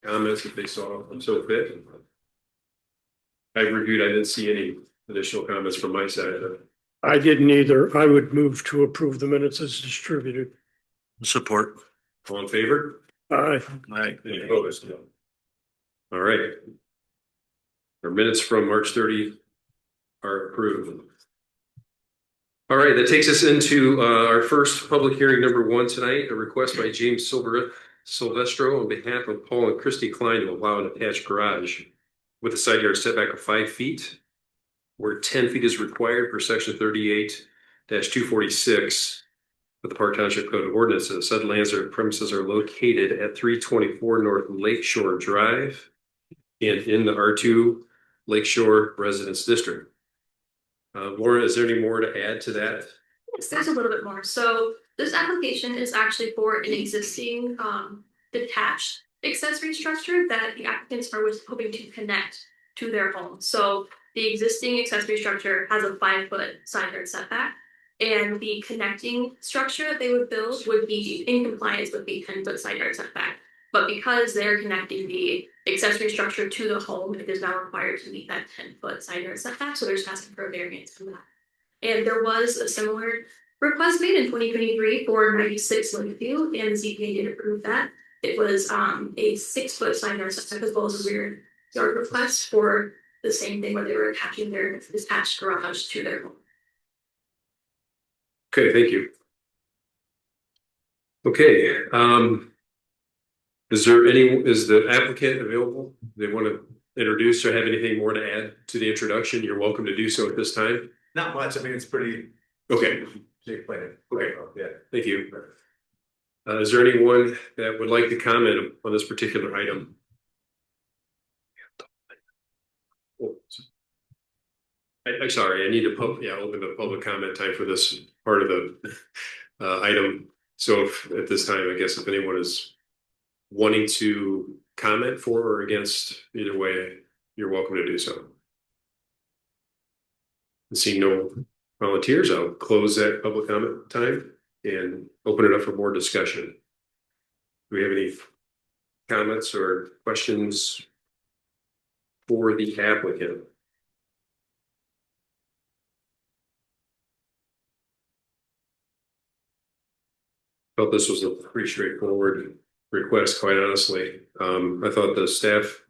comments if they saw them so fit. I reviewed, I didn't see any additional comments from my side. I didn't either. I would move to approve the minutes as distributed. Support. All in favor? Aye. Aye. Any opposed? No. All right. Our minutes from March 30 are approved. All right, that takes us into our first public hearing number 1 tonight, a request by James Silvestro on behalf of Paul and Christy Klein to allow an attached garage with a side yard setback of 5 feet, where 10 feet is required for section 38-246 of the Park Township Code of Ordinances. Said lands or premises are located at 324 North Lakeshore Drive and in the R2 Lakeshore Residence District. Laura, is there any more to add to that? Yes, there's a little bit more. So this application is actually for an existing detached accessory structure that the applicants are hoping to connect to their home. So the existing accessory structure has a 5-foot side yard setback, and the connecting structure that they would build would be in compliance with the 10-foot side yard setback. But because they're connecting the accessory structure to the home, it is now required to meet that 10-foot side yard setback. So they're just asking for a variance from that. And there was a similar request made in 2023 for 96 Linfield, and the ZBA did approve that. It was a 6-foot side yard setback as well as a rear yard request for the same thing where they were attaching their detached garage to their home. Okay, thank you. Okay, is the applicant available? They want to introduce or have anything more to add to the introduction? You're welcome to do so at this time. Not much. I mean, it's pretty. Okay. Explain. Okay. Yeah. Thank you. Is there anyone that would like to comment on this particular item? Oh, I'm sorry. I need to open the public comment time for this part of the item. So if, at this time, I guess if anyone is wanting to comment for or against, either way, you're welcome to do so. Seeing no volunteers, I'll close that public comment time and open it up for more discussion. Do we have any comments or questions for the applicant? Felt this was a pretty straightforward request, quite honestly. I thought the staff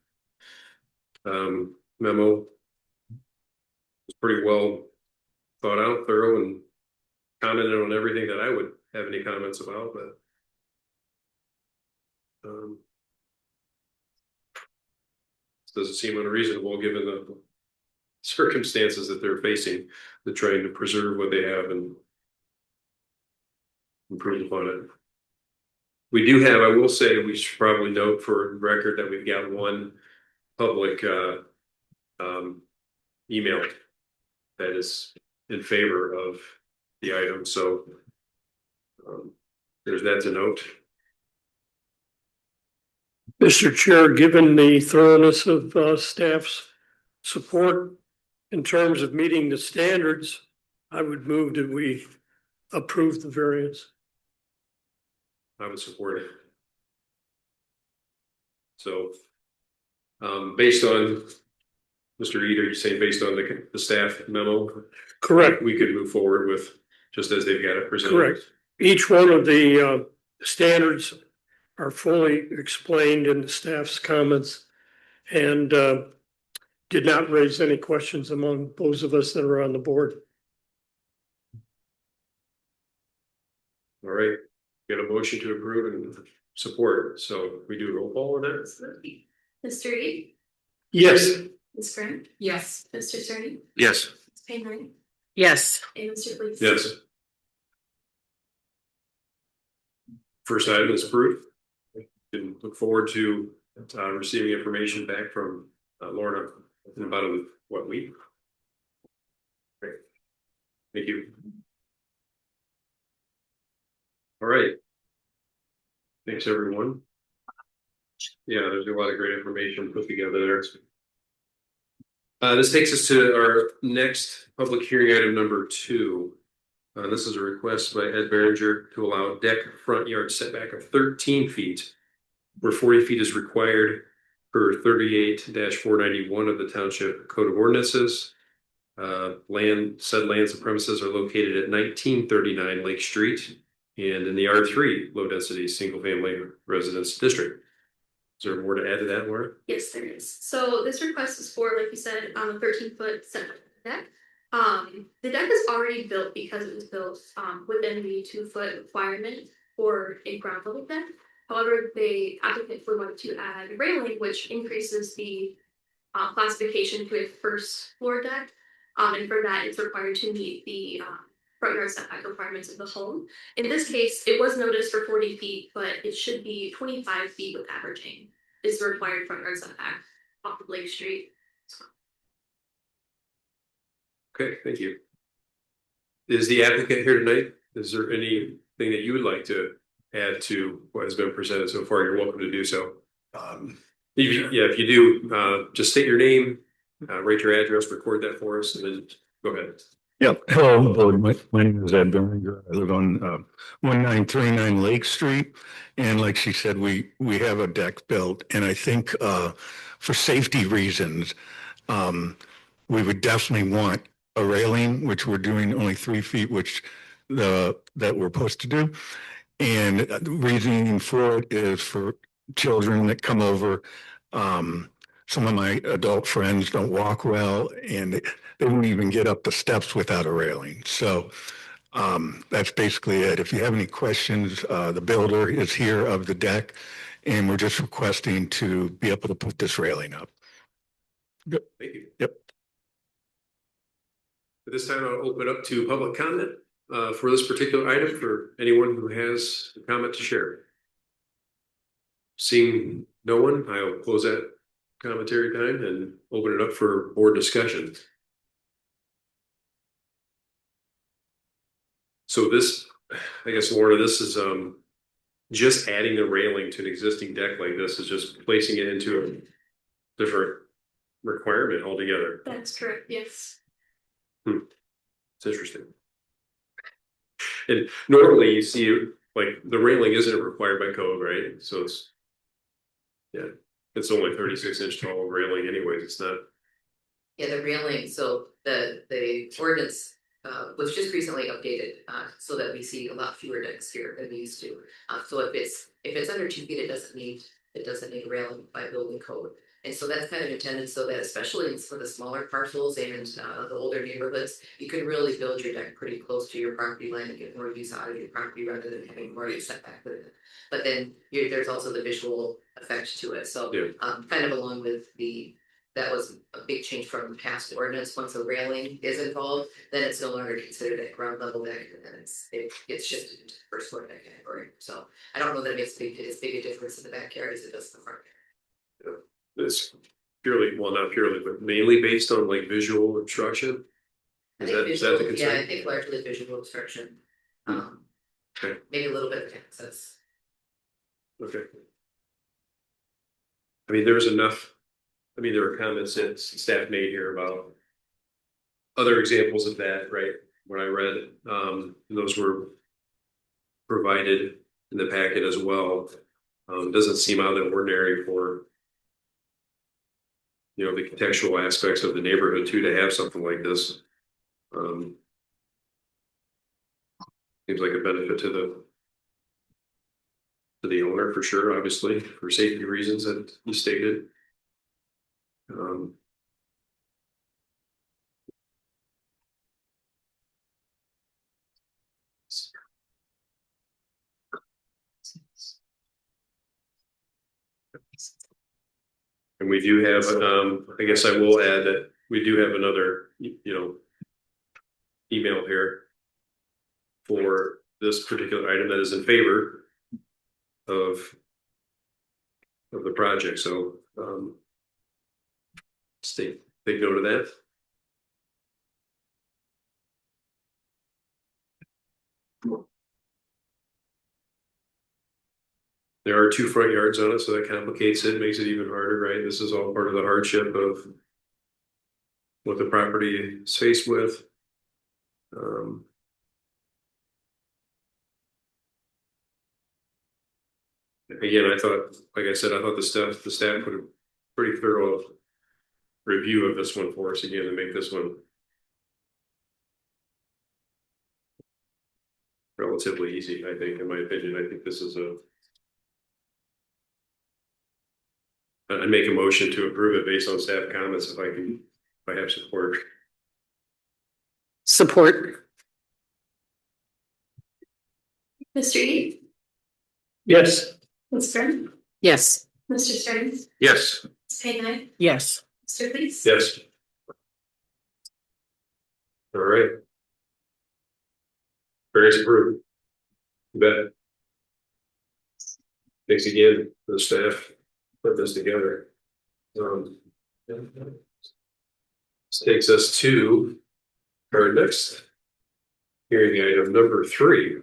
memo was pretty well thought out, thorough, and commented on everything that I would have any comments about, but doesn't seem unreasonable given the circumstances that they're facing. They're trying to preserve what they have and improve upon it. We do have, I will say, we should probably note for record that we've got one public email that is in favor of the item. So there's that to note. Mr. Chair, given the thoroughness of staff's support in terms of meeting the standards, I would move that we approve the variance. I would support it. So based on Mr. Eder, you're saying based on the staff memo? Correct. We could move forward with just as they've got it presented. Correct. Each one of the standards are fully explained in the staff's comments and did not raise any questions among those of us that are on the board. All right. Got a motion to approve and support. So we do a roll call on that. Mr. Ede? Yes. Ms. Grant? Yes. Mr. Cerny? Yes. Ms. Payne? Yes. And Mr. Fleece? Yes. First item is proof. And look forward to receiving information back from Lorna in about a week. Great. Thank you. All right. Thanks, everyone. Yeah, there's a lot of great information put together there. This takes us to our next public hearing item number 2. This is a request by Ed Behringer to allow deck front yard setback of 13 feet where 40 feet is required per 38-491 of the Township Code of Ordinances. Said lands and premises are located at 1939 Lake Street and in the R3 low density single family residence district. Is there more to add to that, Laura? Yes, there is. So this request is for, like you said, a 13-foot setback deck. The deck is already built because it was built within the 2-foot requirement for a ground level deck. However, the applicant would like to add railing, which increases the classification to a first floor deck. And for that, it's required to meet the front yard setback requirements of the home. In this case, it was noticed for 40 feet, but it should be 25 feet with averaging is the required front yard setback off of Lake Street. Okay, thank you. Is the applicant here tonight? Is there anything that you would like to add to what has been presented so far? You're welcome to do so. If you do, just state your name, write your address, record that for us, and then go ahead. Yeah, hello, Board. My name is Ed Berninger. I live on 1939 Lake Street. And like she said, we have a deck built. And I think for safety reasons, we would definitely want a railing, which we're doing only 3 feet, which that we're supposed to do. And the reasoning for it is for children that come over. Some of my adult friends don't walk well, and they won't even get up the steps without a railing. So that's basically it. If you have any questions, the builder is here of the deck, and we're just requesting to be able to put this railing up. Thank you. Yep. At this time, I'll open up to public comment for this particular item for anyone who has a comment to share. Seeing no one, I'll close that commentary time and open it up for board discussion. So this, I guess, Laura, this is just adding the railing to an existing deck like this is just placing it into a different requirement altogether. That's correct, yes. It's interesting. And normally you see like the railing isn't required by code, right? So it's, yeah, it's only 36-inch tall railing anyways. It's not. Yeah, the railing, so the ordinance was just recently updated so that we see a lot fewer decks here than we used to. So if it's under 2 feet, it doesn't need a railing by building code. And so that's kind of intended so that especially for the smaller parcels and the older neighborhoods, you can really build your deck pretty close to your property line and get more use out of your property rather than having more setback with it. But then there's also the visual effect to it. So kind of along with that was a big change from the past ordinance. Once a railing is involved, then it's no longer considered a ground level deck, and then it gets shifted into the first floor deck category. So I don't know that it makes as big a difference in the backyard as it does in the front yard. It's purely, well, not purely, but mainly based on like visual obstruction. Is that the concern? Yeah, I think largely visual obstruction. Okay. Maybe a little bit of access. Okay. I mean, there was enough. I mean, there were comments that staff made here about other examples of that, right? When I read, those were provided in the packet as well. Doesn't seem out of the ordinary for, you know, the contextual aspects of the neighborhood too, to have something like this. Seems like a benefit to the owner for sure, obviously, for safety reasons that you stated. And we do have, I guess I will add that we do have another, email here for this particular item that is in favor of the project. So take note of that. There are 2 front yards on it, so that complicates it, makes it even harder, right? This is all part of the hardship of what the property is faced with. Again, I thought, like I said, I thought the staff put a pretty thorough review of this one for us again to make this one relatively easy, I think, in my opinion. I think this is I'd make a motion to approve it based on staff comments if I have support. Support. Mr. Ede, Yes. Ms. Stern, Yes. Mr. Stearns, Yes. Ms. Payne, Yes. Mr. Please. Yes. All right. Variance approved. You bet. Thanks again for the staff put this together. This takes us to our next hearing item number 3.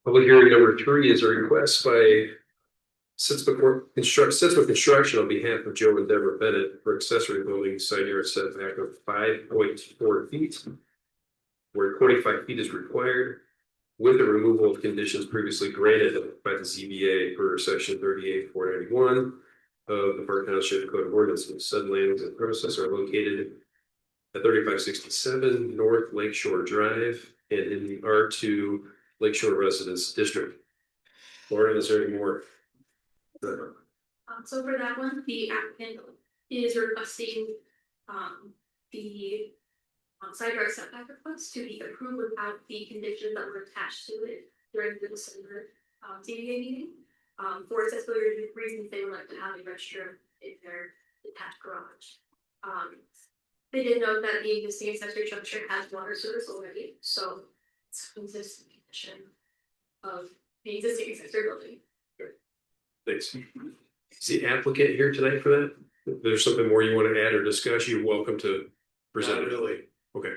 Public hearing number 3 is a request by Sitzma Construction on behalf of Joe and Deborah Bennett for accessory building side yard setback of 5.4 feet, where 25 feet is required, with the removal of conditions previously granted by the ZBA per section 38.491 of the Park Township Code of Ordinances. Said lands and premises are located at 3567 North Lakeshore Drive and in the R2 Lakeshore Residence District. Lauren, is there any more? So for that one, the applicant is requesting the side yard setback request to be approved without the conditions that were attached to it during the December ZBA meeting. For accessibility reasons, they would like to have a restroom in their detached garage. They did note that the existing accessory structure has water service already, so it's consistent condition of the existing accessory building. Thanks. Is the applicant here tonight for that? If there's something more you want to add or discuss, you're welcome to present it. Really. Okay.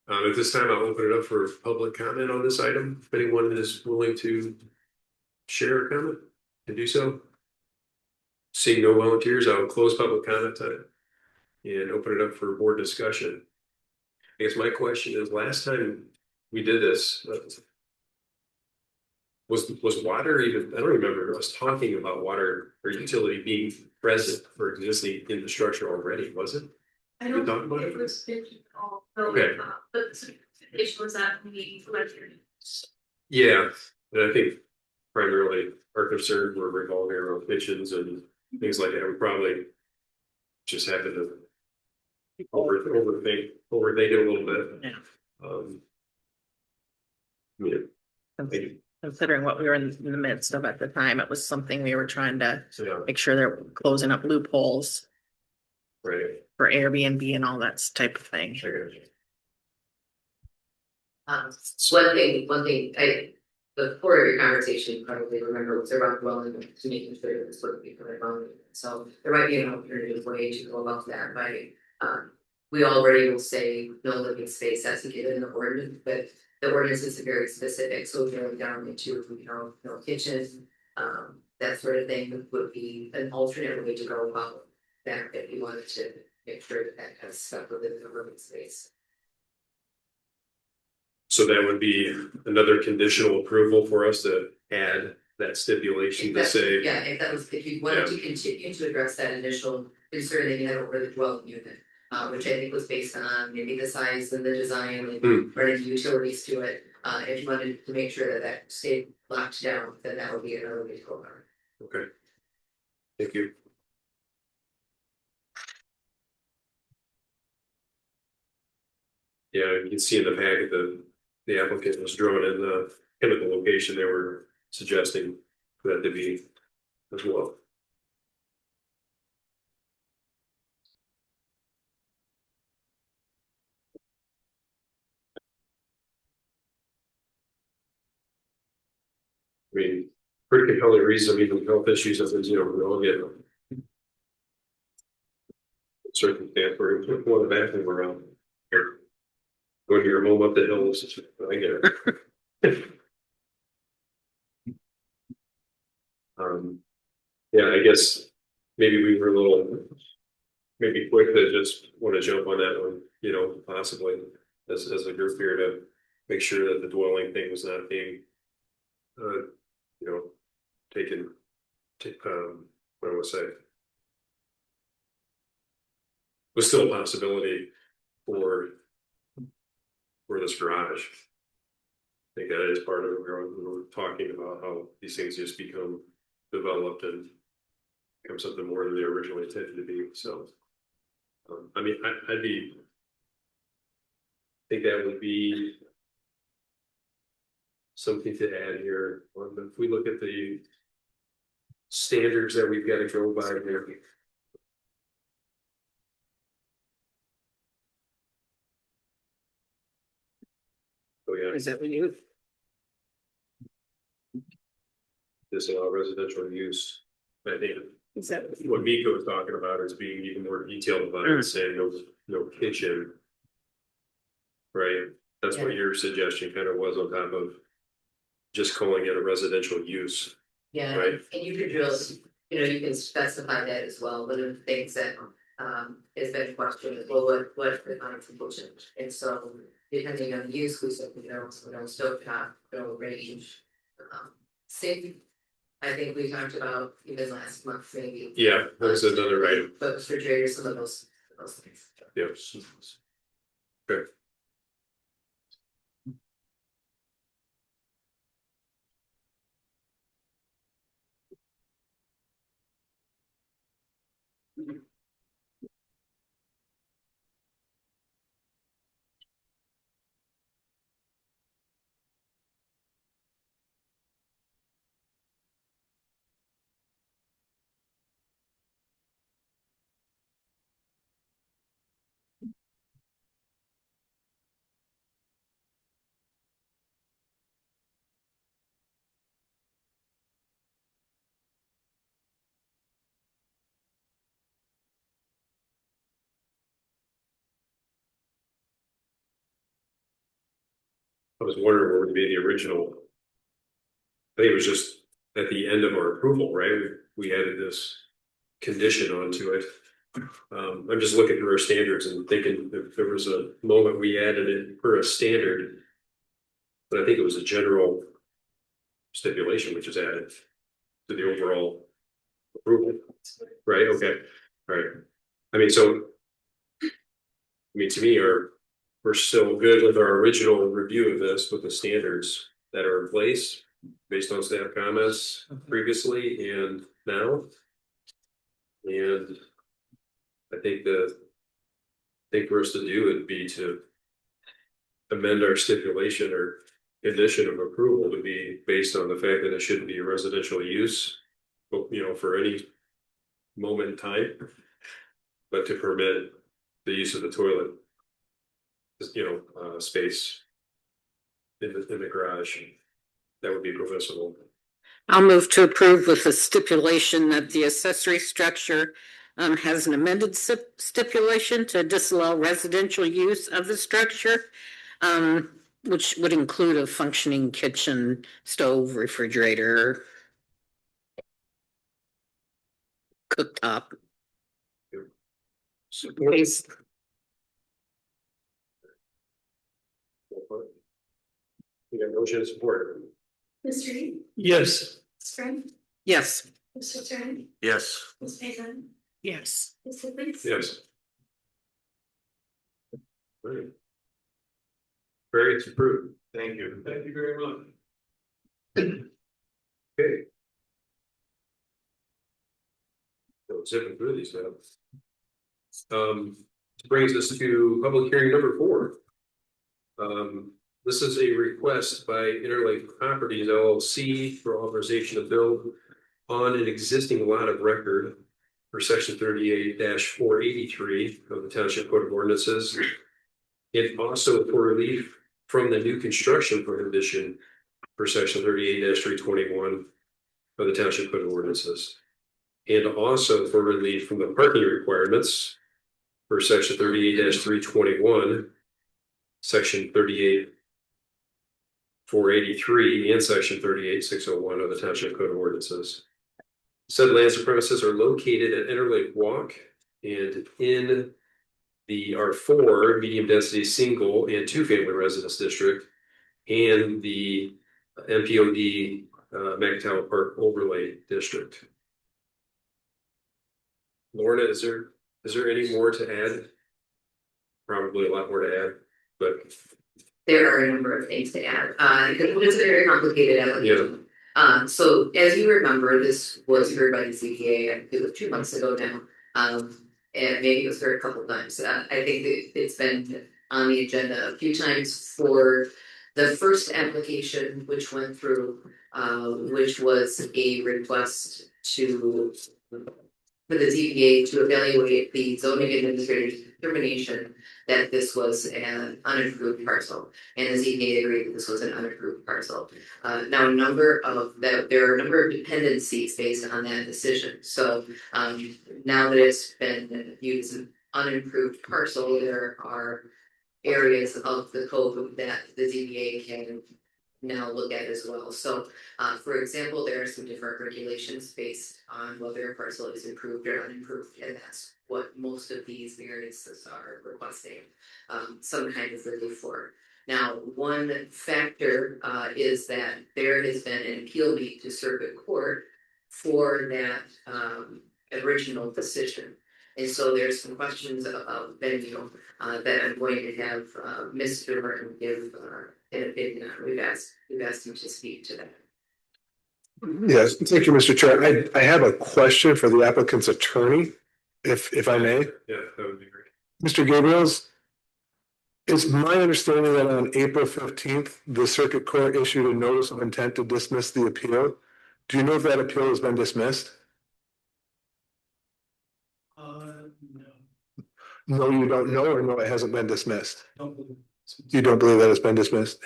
At this time, I'll open it up for public comment on this item. If anyone is willing to share a comment, can do so. Seeing no volunteers, I'll close public comment time and open it up for board discussion. I guess my question is, last time we did this, was water even, I don't remember us talking about water or utility being present for existing infrastructure already, was it? I don't talked about think it? it was mentioned at all, Okay. but the issue was that we registered. Yeah, and I think primarily our concerns were revolving around kitchens and things like that. We probably just happened to overthink it a little bit. Yeah. Yeah. Considering what we were in the midst of at the time, it was something we were trying to So, yeah, make sure they're closing up loopholes right. for Airbnb and all that type of thing. I got you. One thing, the core of your conversation, you probably remember, was around dwelling to making sure that this wouldn't be for the. So there might be an alternative way to go about that by, we already will say no living space as a given in the ordinance, but the ordinance is very specific, so drilling down into, no kitchen, that sort of thing would be an alternate way to go about that if you wanted to make sure that that kind of stuff within the living space. So that would be another conditional approval for us to add that stipulation to say. Yeah, if you wanted to continue to address that initial concern that you had over the dwelling unit, which I think was based on maybe the size and the design and running utilities to it. If you wanted to make sure that that stayed locked down, then that would be another way to go about it. Okay. Thank you. Yeah, you can see in the packet the applicant was drawing in the chemical location they were suggesting for that to be as well. I mean, pretty compelling reason, even health issues, as we all get circumstance where you put one bathroom around here. Going to your home up the hills, I get it. Yeah, I guess maybe we were a little maybe quick to just want to jump on that one, possibly as a group here to make sure that the dwelling thing was not being, you know, taken, what do I say? Was still a possibility for this garage. I think that is part of it. We're talking about how these things just become developed and become something more than they originally intended to be. So, I mean, I think that would be something to add here. If we look at the standards that we've got to go by here. Oh yeah, Is that what you? disallow residential use. I think Is that? what Miko was talking about is being even more detailed about it, saying no kitchen. Right, that's what your suggestion kind of was on top of just calling it a residential use. Yeah, Right. and you could just, you know, you can specify that as well, one of the things that has been questioned is, well, what the non-completion? And so depending on the use, we said, stovetop, range. Sink, I think we talked about even last month, maybe. Yeah, that's another item. But refrigerators, some of those things. Yeah. Okay. I was wondering what would be the original. I think it was just at the end of our approval, right? We added this condition onto it. I'm just looking through our standards and thinking if there was a moment we added it for a standard, but I think it was a general stipulation which is added to the overall approval, right? Okay, all right. I mean, to me, we're still good with our original review of this with the standards that are in place based on staff comments previously and now. And I think the thing for us to do would be to amend our stipulation or condition of approval to be based on the fact that it shouldn't be a residential use, for any moment in time, but to permit the use of the toilet, space in the garage. That would be permissible. I'll move to approve with the stipulation that the accessory structure has an amended stipulation to disallow residential use of the structure, which would include a functioning kitchen, stove, refrigerator, cooktop. Support. We got motion and support. Mr. Reed, Yes. Ms. Friend, Yes. Mr. Turner, Yes. Ms. Mason, Yes. Ms. Higgins. Yes. Right. Variance approved. Thank you. Thank you very much. Okay. So zipping through these now. Brings us to public hearing number 4. This is a request by Interlake Properties LLC for authorization to build on an existing lot of record for section 38-483 of the Township Code of Ordinances. And also for relief from the new construction prohibition for section 38-321 of the Township Code of Ordinances. And also for relief from the parking requirements for section 38-321, section 38-483, and section 38-601 of the Township Code of Ordinances. Said lands and premises are located at Interlake Walk and in the R4 medium density single and 2-family residence district and the MPOD McTown Park Overlay District. Lorna, is there any more to add? Probably a lot more to add, but There are a number of things to add, because it's a very complicated application. So as you remember, this was heard by the ZBA, I think it was 2 months ago now. And maybe it was heard a couple of times. I think that it's been on the agenda a few times for the first application, which went through, which was a request for the ZBA to evaluate the zoning administrator's determination that this was an unapproved parcel. And the ZBA agreed that this was an unapproved parcel. Now, there are a number of dependencies based on that decision. So now that it's been viewed as an unapproved parcel, there are areas of the code that the ZBA can now look at as well. So, for example, there are some different regulations based on whether a parcel is improved or unimproved, and that's what most of these variances are requesting some kind of relief for. Now, one factor is that there has been an appeal made to circuit court for that original decision. And so there's some questions about venue that I'm going to have Mr. Martin give an opinion on. We've asked him to speak to that. Yes, thank you, Mr. Chair. I have a question for the applicant's attorney, if I may. yeah, that would be great. Mr. Gabriels, it's my understanding that on April 15th, the circuit court issued a notice of intent to dismiss the appeal. Do you know if that appeal has been dismissed? No, you don't know, or no, it hasn't been dismissed? You don't believe that it's been dismissed?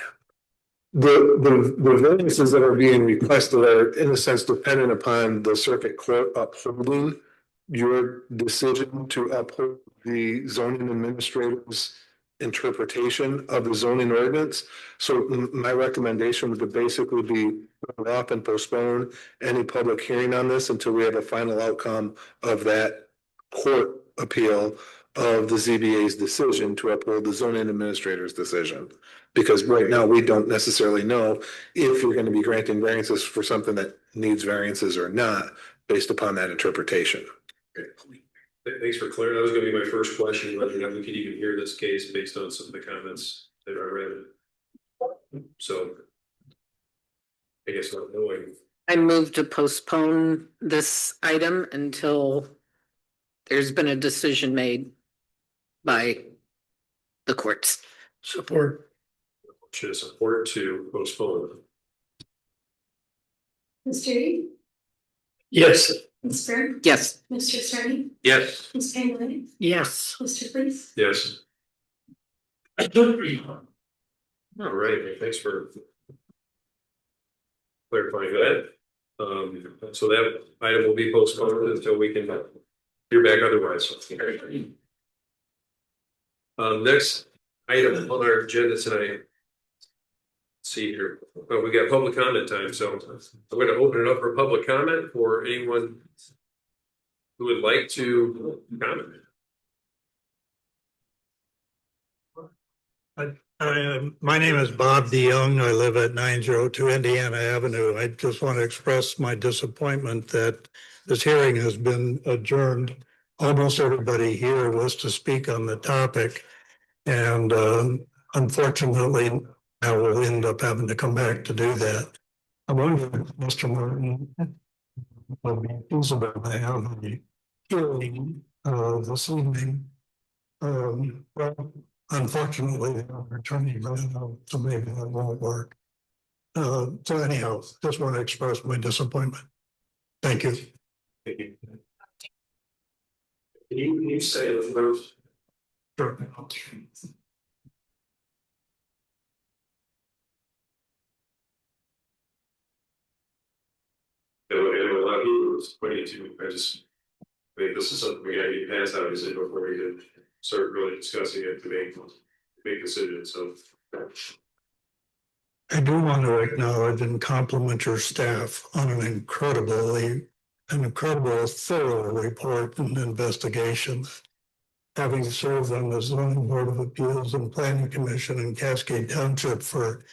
The variances that are being requested are in a sense dependent upon the circuit court upholding your decision to uphold the zoning administrator's interpretation of the zoning ordinance. So my recommendation would basically be put off and postpone any public hearing on this until we have a final outcome of that court appeal of the ZBA's decision to uphold the zoning administrator's decision. Because right now, we don't necessarily know if you're going to be granting variances for something that needs variances or not, based upon that interpretation. Thanks for clearing. That was going to be my first question, whether or not we could even hear this case based on some of the comments that I read. So I guess not knowing. I move to postpone this item until there's been a decision made by the courts. Support. Should support to postpone. Mr. Reed, Yes. Ms. Byrne, Yes. Mr. Cerny, Yes. Ms. Pangilinan, Yes. Mr. Fleece. Yes. All right, thanks for clarifying that. So that item will be postponed until we can hear back otherwise. Next item on our agenda tonight. Let's see here. Well, we got public comment time, so I'm going to open it up for public comment for anyone who would like to comment. My name is Bob DeYoung. I live at 902 Indiana Avenue. I just want to express my disappointment that this hearing has been adjourned. Almost everybody here was to speak on the topic. And unfortunately, I will end up having to come back to do that. I wonder if Mr. Martin will be feasible to have a hearing this evening. Well, unfortunately, the attorney ran out, so maybe that won't work. So anyhow, just want to express my disappointment. Thank you. Thank you. Can you say the first? Sure. And a lot of people was pointing to, I think this is something we gotta get past, obviously, before we can start really discussing it to make decisions, so. I do want to acknowledge and compliment your staff on an incredible thorough report and investigation. Having served on the zoning board of appeals and planning commission in Cascade Township for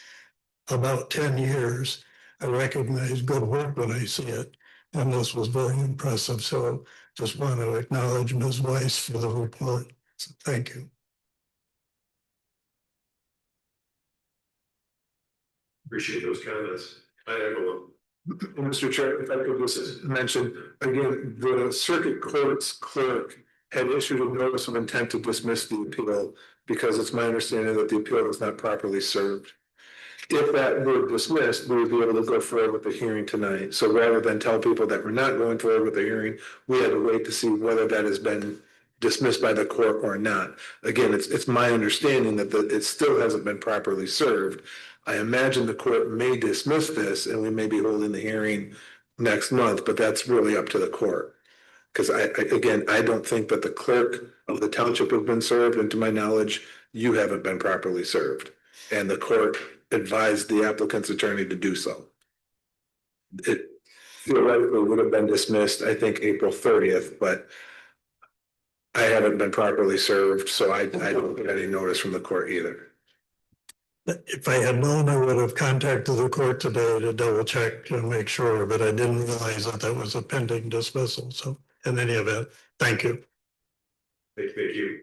about 10 years. I recognize good work when I see it, and this was very impressive. So just want to acknowledge Ms. Weiss for the report. So thank you. Appreciate those comments. I echo them. Mr. Chair, if I could just mention, again, the circuit court's clerk had issued a notice of intent to dismiss the appeal because it's my understanding that the appeal was not properly served. If that were dismissed, we would be able to go forward with the hearing tonight. So rather than tell people that we're not going forward with the hearing, we had to wait to see whether that has been dismissed by the court or not. Again, it's my understanding that it still hasn't been properly served. I imagine the court may dismiss this and we may be holding the hearing next month, but that's really up to the court. Because I don't think that the clerk of the township has been served, and to my knowledge, you haven't been properly served. And the court advised the applicant's attorney to do so. It theoretically would have been dismissed, I think, April 30th, but I haven't been properly served, so I don't get any notice from the court either. If I had known, I would have contacted the court today to double check and make sure, but I didn't realize that that was a pending dismissal. So in any event, thank you. Thank you.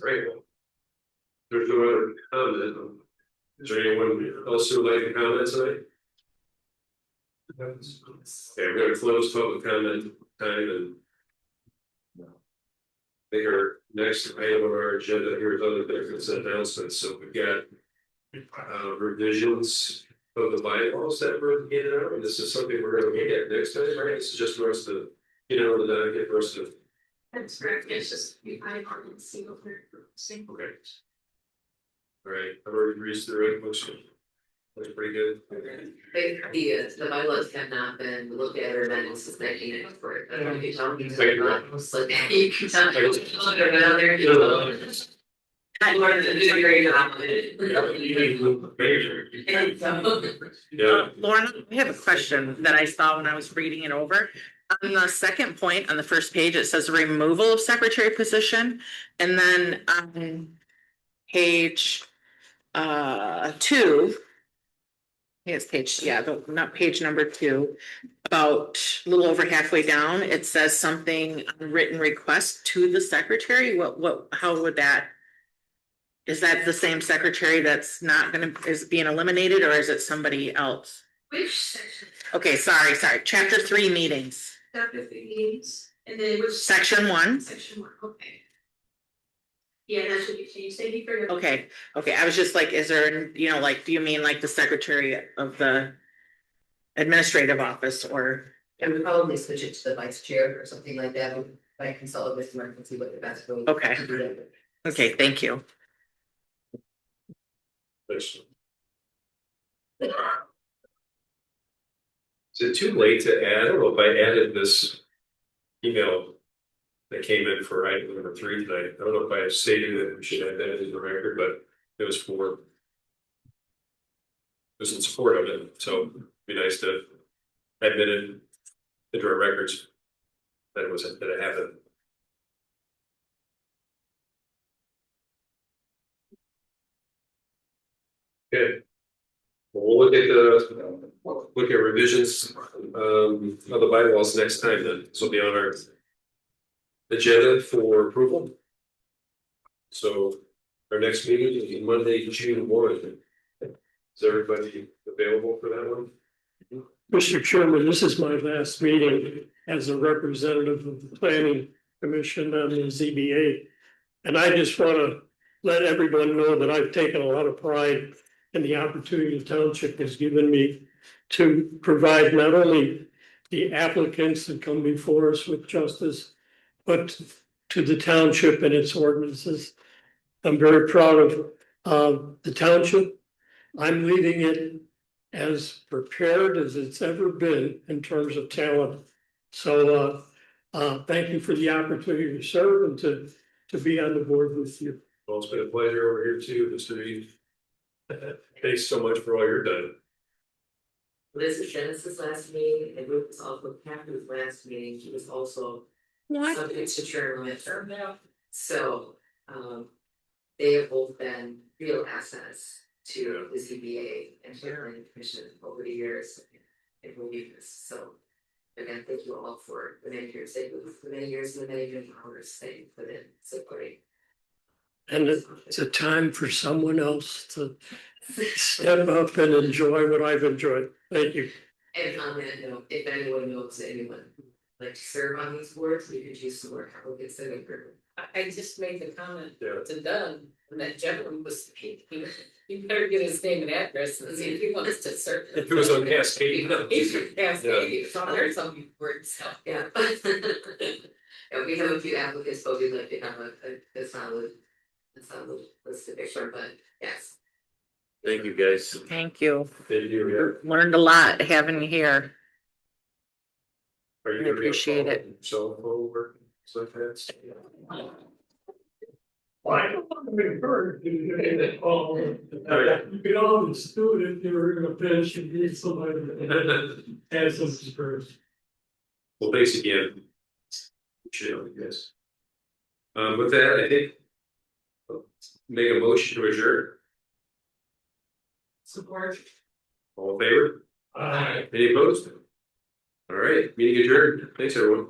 Great. There's no other comment. Is there anyone else who would like to comment tonight? Okay, we're gonna close public comment time and I think our next item on our agenda here is other business announcements. So we've got revisions of the bylaws that were getting out. And this is something we're gonna look at next time, right? This is just for us to get on the docket for us to. That's correct. It's just I on single. Okay. All right, I've already reached the right motion. That's pretty good. The bylaws have not been looked at or amended since 1994. I don't know if you tell me. Thank you. You can tell me. Look around there. I learned to do a great job with it. Yeah. Lauren, I have a question that I saw when I was reading it over. On the second point, on the first page, it says removal of secretary position. And then on page 2, it's page, not page number 2, about a little over halfway down, it says something written request to the secretary. How would that? Is that the same secretary that's not is being eliminated, or is it somebody else? Which section? Okay, sorry. Chapter 3 meetings. Chapter 3 meetings, and then which Section 1. Section 1. Okay. Yeah, that should be changed. Thank you for your. Okay. I was just like, is there, do you mean like the secretary of the administrative office, or? I would probably switch it to the vice chair or something like that. I consult with Mark and see what the best way. Okay. to do that. Okay, thank you. Is it too late to add? I don't know if I added this email that came in for item number 3 tonight. I don't know if I stated that we should add that in the record, but it was in support of it. So it'd be nice to admit it into our records that it happened. Okay. We'll look at revisions of the bylaws next time then. This will be on our agenda for approval. So our next meeting is Monday, June 1. Is everybody available for that one? Mr. Chairman, this is my last meeting as a representative of the Planning Commission and the ZBA. And I just want to let everyone know that I've taken a lot of pride in the opportunity the township has given me to provide not only the applicants that come before us with justice, but to the township and its ordinances. I'm very proud of the township. I'm leaving it as prepared as it's ever been in terms of talent. So thank you for the opportunity to serve and to be on the board with you. Well, it's been a pleasure over here too, Mr. Reed. Thanks so much for all you're done. This is Dennis's last meeting, and Ruth was also Kathy's last meeting. She was also What? subject to term limit term now. So, they have both been real assets to the ZBA and to the planning commission over the years. And believe this, so. Again, thank you all for the many years they moved, the many years and the many hours they put in supporting. And it's a time for someone else to step up and enjoy what I've enjoyed. Thank you. And on that note, if anyone knows anyone who'd like to serve on these boards, we could use some more applicants in it. I just made the comment Yeah. to Doug, and that gentleman was, you better get his name and address and see if he wants to serve. If it was on Cascade. He's from Cascade, so there's some words, so. Yeah. Yeah, we have a few applicants, but we'd like to have a solid list of picture, but yes. Thank you, guys. Thank you. Thank you. Learned a lot having you here. Are you I gonna be appreciate on it. Cell phone work, so fast? I don't want to encourage you to get it all. You could always do it if you were in a pinch and need somebody to add some experience. Well, thanks again. Chill, yes. With that, I think. Make a motion to adjourn. Support. All in favor? Aye. Any opposed? All right, meeting adjourned. Thanks, everyone.